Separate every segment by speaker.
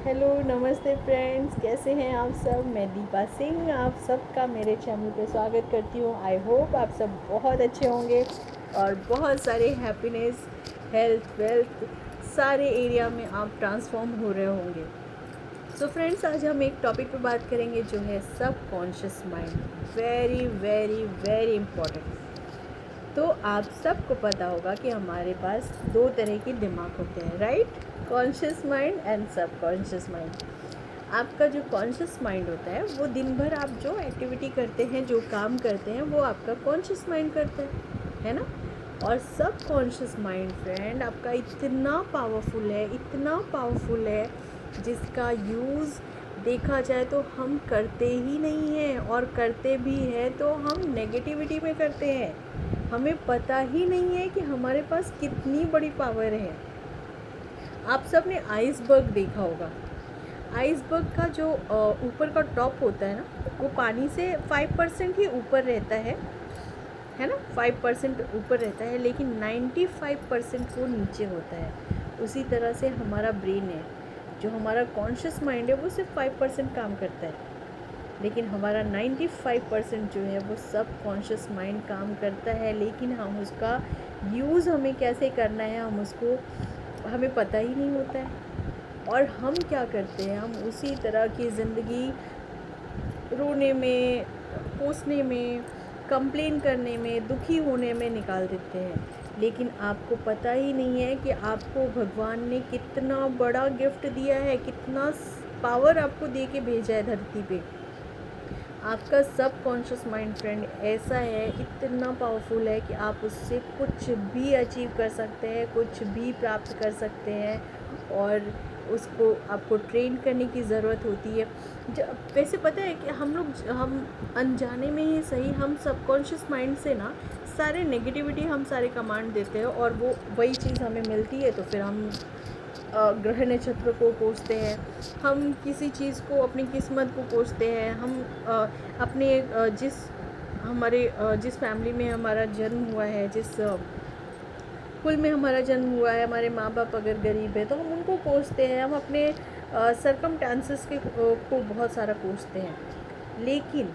Speaker 1: Hello नमस्ते friends, कैसे हैं आप सब। मैं दीपा सिंह आप सबका मेरे चैनल पे स्वागत करती हूँ। आई होप आप सब बहुत अच्छे होंगे और बहुत सारे हैप्पीनेस, हेल्थ, वेल्थ सारे एरिया में आप ट्रांसफॉर्म हो रहे होंगे। सो फ्रेंड्स, आज हम एक टॉपिक पे बात करेंगे जो है subconscious mind. Very very very important. तो आप सबको पता होगा कि हमारे पास दो तरह के दिमाग होते हैं, right? Conscious mind and subconscious mind. आपका जो कॉन्शियस माइंड होता है वो दिन भर आप जो एक्टिविटी करते हैं, जो काम करते हैं, वो आपका कॉन्शियस माइंड करता है ना। और सबकॉन्शियस माइंड फ्रेंड आपका इतना पावरफुल है, इतना पावरफुल है, जिसका यूज़ देखा जाए तो हम करते ही नहीं हैं, और करते भी हैं तो हम नेगेटिविटी में करते हैं। हमें पता ही नहीं है कि हमारे पास कितनी बड़ी पावर है। आप सब ने आइसबर्ग देखा होगा। आइसबर्ग का जो ऊपर का टॉप होता है ना, वो पानी से 5% ही ऊपर रहता है ना। 5% ऊपर रहता है, लेकिन 95% वो नीचे होता है। उसी तरह से हमारा ब्रेन है, जो हमारा कॉन्शियस माइंड है वो सिर्फ 5% काम करता है, लेकिन हमारा 95% जो है वो सब कॉन्शियस माइंड काम करता है। लेकिन हम उसका यूज़ हमें कैसे करना है, हमें पता ही नहीं होता है। और हम क्या करते हैं, हम उसी तरह की ज़िंदगी रोने में, कोसने में, कंप्लेन करने में, दुखी होने में निकाल देते हैं। लेकिन आपको पता ही नहीं है कि आपको भगवान ने कितना बड़ा गिफ्ट दिया है, कितना पावर आपको दे के भेजा है धरती पे। आपका सब कॉन्शियस माइंड फ्रेंड ऐसा है, इतना पावरफुल है कि आप उससे कुछ भी अचीव कर सकते हैं, कुछ भी प्राप्त कर सकते हैं। और उसको आपको ट्रेन करने की ज़रूरत होती है। जब वैसे पता है कि हम अनजाने में ही सही, हम सबकॉन्शियस माइंड से ना सारे नेगेटिविटी हम सारे कमांड देते हैं, और वो वही चीज़ हमें मिलती है। तो फिर हम ग्रह नक्षत्र को कोसते हैं, हम किसी चीज़ को, अपनी किस्मत को कोसते हैं। हम अपने जिस फैमिली में हमारा जन्म हुआ है, जिस कुल में हमारा जन्म हुआ है, हमारे माँ बाप अगर गरीब है तो हम उनको कोसते हैं। हम अपने सरकमस्टांसेस को बहुत सारा कोसते हैं। लेकिन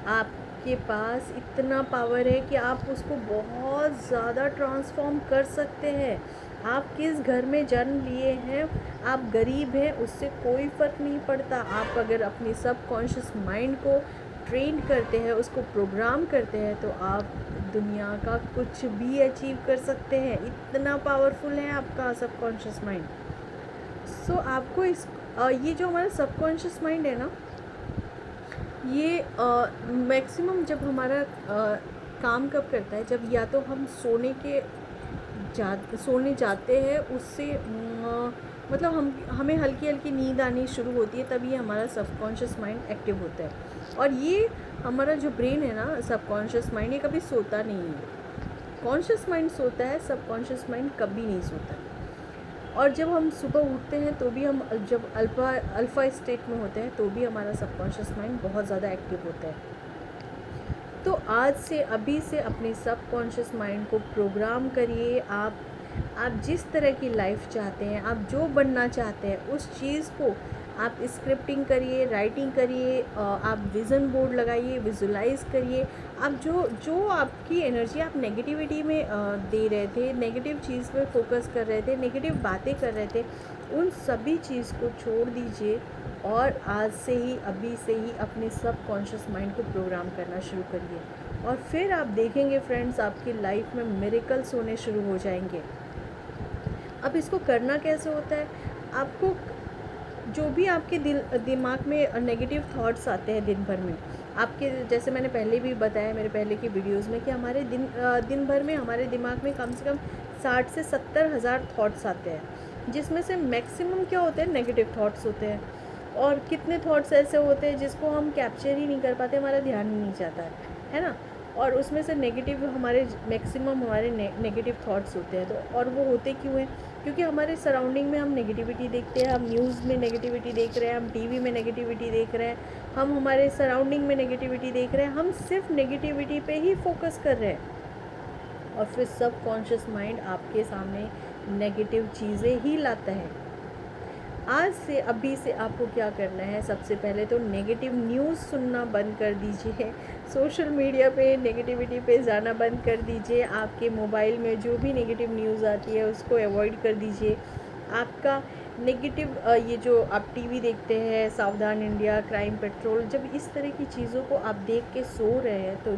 Speaker 1: आपके पास इतना पावर है कि आप उसको बहुत ज़्यादा ट्रांसफॉर्म कर सकते हैं। आप किस घर में जन्म लिए हैं, आप गरीब हैं, उससे कोई फ़र्क नहीं पड़ता। आप अगर अपनी सबकॉन्शियस माइंड को ट्रेन करते हैं, उसको प्रोग्राम करते हैं, तो आप दुनिया का कुछ भी अचीव कर सकते हैं। इतना पावरफुल है आपका सबकॉन्शियस माइंड। सो आपको ये जो हमारा सबकॉन्शियस माइंड है ना, ये मैक्सिमम जब हमारा काम कब करता है, जब या तो हम सोने जाते हैं, उससे मतलब हमें हल्की हल्की नींद आनी शुरू होती है, तभी हमारा सबकॉन्शियस माइंड एक्टिव होता है। और ये हमारा जो ब्रेन है ना, सबकॉन्शियस माइंड, ये कभी सोता नहीं है। कॉन्शियस माइंड सोता है, सबकॉन्शियस माइंड कभी नहीं सोता। और जब हम सुबह उठते हैं तो भी हम, जब अल्फ़ा स्टेट में होते हैं, तो भी हमारा सबकॉन्शियस माइंड बहुत ज़्यादा एक्टिव होता है। तो आज से, अभी से अपने सबकॉन्शियस माइंड को प्रोग्राम करिए। आप जिस तरह की लाइफ चाहते हैं, आप जो बनना चाहते हैं, उस चीज़ को आप स्क्रिप्टिंग करिए, राइटिंग करिए, आप विज़न बोर्ड लगाइए, विजुलाइज करिए। आप जो आपकी एनर्जी आप नेगेटिविटी में दे रहे थे, नेगेटिव चीज़ पे फोकस कर रहे थे, नेगेटिव बातें कर रहे थे, उन सभी चीज़ को छोड़ दीजिए। और आज से ही, अभी से ही अपने सबकॉन्शियस माइंड को प्रोग्राम करना शुरू करिए। और फिर आप देखेंगे फ्रेंड्स, आपकी लाइफ में मिरेकल्स होने शुरू हो जाएंगे। अब इसको करना कैसे होता है? आपको जो भी आपके दिमाग में नेगेटिव थॉट्स आते हैं दिन भर में, आपके, जैसे मैंने पहले भी बताया मेरे पहले की वीडियोस में, कि हमारे दिन भर में हमारे दिमाग में कम से कम 60 से 70 हज़ार थॉट्स आते हैं, जिसमें से मैक्सिमम क्या होते हैं, नेगेटिव थॉट्स होते हैं। और कितने थॉट्स ऐसे होते हैं जिसको हम कैप्चर ही नहीं कर पाते, हमारा ध्यान ही नहीं जाता है ना। और उसमें से नेगेटिव हमारे मैक्सिमम हमारे नेगेटिव थॉट्स होते हैं। तो और वो होते क्यों हैं? क्योंकि हमारे सराउंडिंग में हम नेगेटिविटी देखते हैं, हम न्यूज़ में नेगेटिविटी देख रहे हैं, हम टीवी में नेगेटिविटी देख रहे हैं, हम हमारे सराउंडिंग में नेगेटिविटी देख रहे हैं, हम सिर्फ नेगेटिविटी पे ही फोकस कर रहे हैं। और फिर सबकॉन्शियस माइंड आपके सामने नेगेटिव चीज़ें ही लाता है। आज से अभी से आपको क्या करना है, सबसे पहले तो नेगेटिव न्यूज़ सुनना बंद कर दीजिए। सोशल मीडिया पे नेगेटिविटी पे जाना बंद कर दीजिए। आपके मोबाइल में जो भी नेगेटिव न्यूज़ आती है उसको अवॉइड कर दीजिए। आपका नेगेटिव ये जो आप टीवी देखते हैं, सावधान इंडिया, क्राइम पेट्रोल, जब इस तरह की चीज़ों को आप देख के सो रहे हैं तो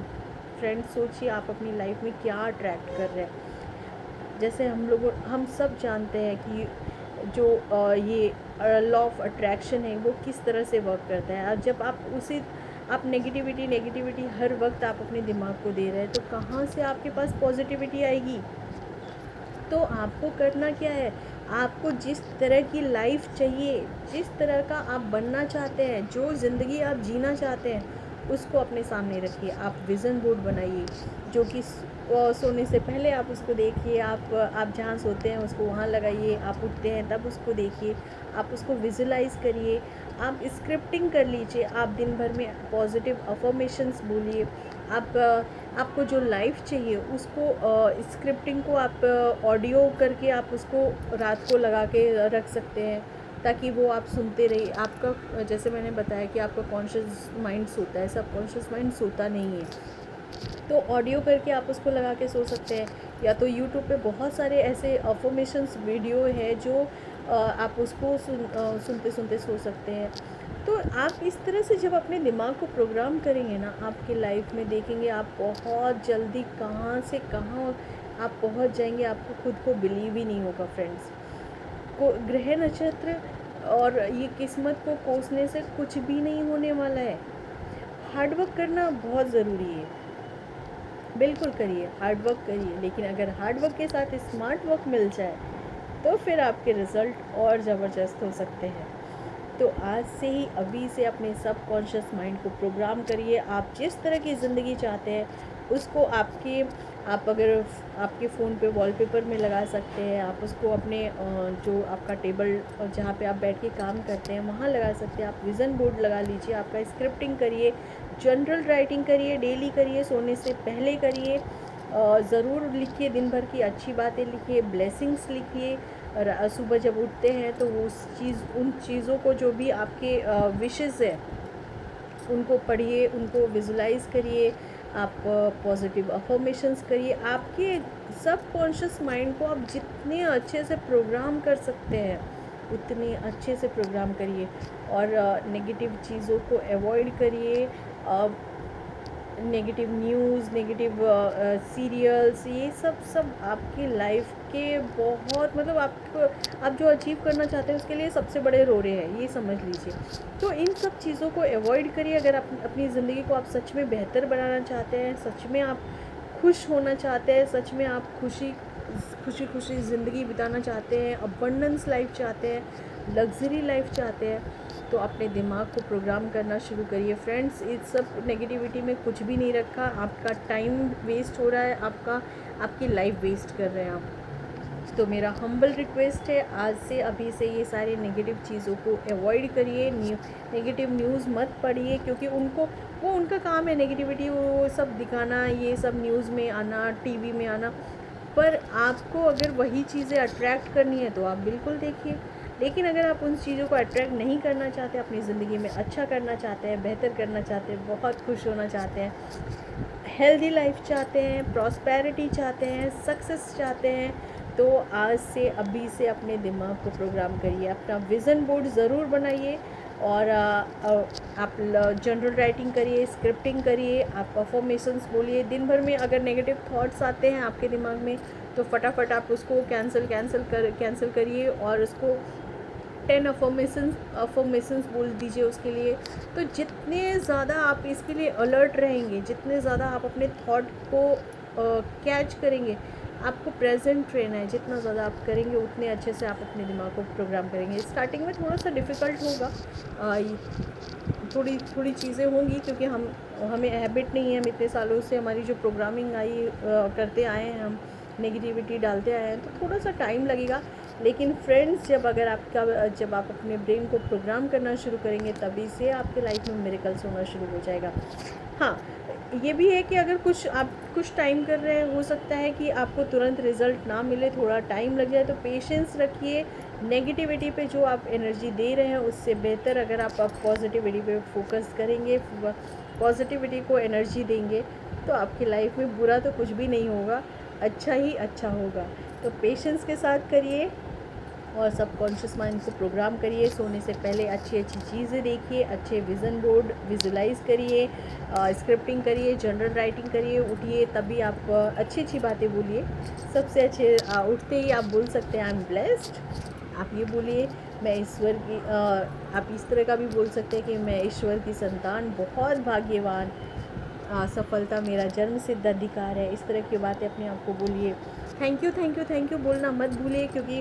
Speaker 1: फ्रेंड्स सोचिए आप अपनी लाइफ में क्या अट्रैक्ट कर रहे हैं। जैसे हम सब जानते हैं कि जो ये लॉ ऑफ अट्रैक्शन है वो किस तरह से वर्क करता है। और जब आप नेगेटिविटी हर वक्त आप अपने दिमाग को दे रहे हैं तो कहाँ से आपके पास पॉजिटिविटी आएगी। तो आपको करना क्या है, आपको जिस तरह की लाइफ चाहिए, जिस तरह का आप बनना चाहते हैं, जो ज़िंदगी आप जीना चाहते हैं, उसको अपने सामने रखिए। आप विज़न बोर्ड बनाइए जो कि सोने से पहले आप उसको देखिए। आप जहाँ सोते हैं उसको वहाँ लगाइए। आप उठते हैं तब उसको देखिए, आप उसको विजुलाइज़ करिए। आप स्क्रिप्टिंग कर लीजिए। आप दिन भर में पॉजिटिव अफर्मेशंस बोलिए। आपको जो लाइफ चाहिए उसको स्क्रिप्टिंग को आप ऑडियो करके आप उसको रात को लगा के रख सकते हैं ताकि वो आप सुनते रहिए। आपका, जैसे मैंने बताया कि आपका कॉन्शियस माइंड सोता है, सब कॉन्शियस माइंड सोता नहीं है। तो ऑडियो करके आप उसको लगा के सो सकते हैं, या तो यूट्यूब पे बहुत सारे ऐसे अफर्मेशंस वीडियो है जो आप उसको सुनते सुनते सो सकते हैं। तो आप इस तरह से जब अपने दिमाग को प्रोग्राम करेंगे ना, आपकी लाइफ में देखेंगे आप बहुत जल्दी कहाँ से कहाँ आप पहुँच जाएंगे। आपको खुद को बिलीव ही नहीं होगा फ्रेंड्स। को ग्रह नक्षत्र और ये किस्मत को कोसने से कुछ भी नहीं होने वाला है। हार्डवर्क करना बहुत ज़रूरी है, बिल्कुल करिए, हार्ड वर्क करिए। लेकिन अगर हार्ड वर्क के साथ स्मार्ट वर्क मिल जाए तो फिर आपके रिज़ल्ट और ज़बरदस्त हो सकते हैं। तो आज से ही, अभी से अपने सब कॉन्शियस माइंड को प्रोग्राम करिए। आप जिस तरह की ज़िंदगी चाहते हैं उसको आप अगर आपके फ़ोन पे वॉलपेपर में लगा सकते हैं, आप उसको अपने जो आपका टेबल जहाँ पे आप बैठ के काम करते हैं वहाँ लगा सकते हैं। आप विज़न बोर्ड लगा लीजिए, आपका स्क्रिप्टिंग करिए, जनरल राइटिंग करिए, डेली करिए, सोने से पहले करिए। ज़रूर लिखिए, दिन भर की अच्छी बातें लिखिए, ब्लेसिंग्स लिखिए। और सुबह जब उठते हैं तो वो उन चीज़ों को जो भी आपके विशेज़ है उनको पढ़िए, उनको विजुलाइज़ करिए। आप पॉजिटिव अफर्मेशंस करिए। आपके सब कॉन्शियस माइंड को आप जितने अच्छे से प्रोग्राम कर सकते हैं उतने अच्छे से प्रोग्राम करिए। और नेगेटिव चीज़ों को अवॉइड करिए। नेगेटिव न्यूज़, नेगेटिव सीरियल्स, ये सब आपकी लाइफ के बहुत, मतलब आप जो अचीव करना चाहते हैं उसके लिए सबसे बड़े रोड़े हैं, ये समझ लीजिए। तो इन सब चीज़ों को अवॉइड करिए। अगर आप अपनी ज़िंदगी को आप सच में बेहतर बनाना चाहते हैं, सच में आप खुश होना चाहते हैं, सच में आप खुशी ज़िंदगी बिताना चाहते हैं, अबंडेंस लाइफ चाहते हैं, लग्जरी लाइफ चाहते हैं, तो अपने दिमाग को प्रोग्राम करना शुरू करिए। फ्रेंड्स, इस सब नेगेटिविटी में कुछ भी नहीं रखा। आपका टाइम वेस्ट हो रहा है, आपकी लाइफ वेस्ट कर रहे हैं आप। तो मेरा हम्बल रिक्वेस्ट है, आज से अभी से ये सारे नेगेटिव चीज़ों को अवॉइड करिए। नेगेटिव न्यूज़ मत पढ़िए, क्योंकि वो उनका काम है नेगेटिविटी वो सब दिखाना, ये सब न्यूज़ में आना, टीवी में आना। पर आपको अगर वही चीज़ें अट्रैक्ट करनी है तो आप बिल्कुल देखिए। लेकिन अगर आप उन चीज़ों को अट्रैक्ट नहीं करना चाहते, अपनी ज़िंदगी में अच्छा करना चाहते हैं, बेहतर करना चाहते हैं, बहुत खुश होना चाहते हैं, हेल्दी लाइफ चाहते हैं, प्रॉस्पेरिटी चाहते हैं, सक्सेस चाहते हैं, तो आज से अभी से अपने दिमाग को प्रोग्राम करिए। अपना विज़न बोर्ड ज़रूर बनाइए और आप जनरल राइटिंग करिए, स्क्रिप्टिंग करिए, आप अफर्मेशंस बोलिए। दिन भर में अगर नेगेटिव थॉट्स आते हैं आपके दिमाग में तो फटाफट आप उसको कैंसिल करिए और उसको 10 अफर्मेशंस बोल दीजिए उसके लिए। तो जितने ज़्यादा आप इसके लिए अलर्ट रहेंगे, जितने ज़्यादा आप अपने थॉट को कैच करेंगे, आपको प्रेजेंट रहना है, जितना ज़्यादा आप करेंगे उतने अच्छे से आप अपने दिमाग को प्रोग्राम करेंगे। स्टार्टिंग में थोड़ा सा डिफ़िकल्ट होगा, थोड़ी चीज़ें होंगी, क्योंकि हमें हैबिट नहीं है, हम इतने सालों से हमारी जो प्रोग्रामिंग करते आए हैं, हम नेगेटिविटी डालते आए हैं, तो थोड़ा सा टाइम लगेगा। लेकिन फ्रेंड्स, जब आप अपने ब्रेन को प्रोग्राम करना शुरू करेंगे तभी से आपके लाइफ में मिरेकल्स होना शुरू हो जाएगा। हाँ, ये भी है कि अगर आप कुछ टाइम कर रहे हैं, हो सकता है कि आपको तुरंत रिज़ल्ट ना मिले, थोड़ा टाइम लग जाए, तो पेशेंस रखिए। नेगेटिविटी पे जो आप एनर्जी दे रहे हैं उससे बेहतर अगर आप पॉजिटिविटी पे फोकस करेंगे, पॉजिटिविटी को एनर्जी देंगे, तो आपकी लाइफ में बुरा तो कुछ भी नहीं होगा, अच्छा ही अच्छा होगा। तो पेशेंस के साथ करिए और सबकॉन्शियस माइंड को प्रोग्राम करिए। सोने से पहले अच्छी अच्छी चीज़ें देखिए, अच्छे विज़न बोर्ड विजुलाइज़ करिए, स्क्रिप्टिंग करिए, जनरल राइटिंग करिए। उठिए तभी आप अच्छी अच्छी बातें बोलिए। सबसे अच्छे उठते ही आप बोल सकते हैं आई एम ब्लेस्ड। आप ये बोलिए मैं ईश्वर की आप इस तरह का भी बोल सकते हैं कि मैं ईश्वर की संतान, बहुत भाग्यवान, सफलता मेरा जन्म सिद्ध अधिकार है। इस तरह की बातें अपने आप को बोलिए। Thank you thank you thank you बोलना मत भूलिए, क्योंकि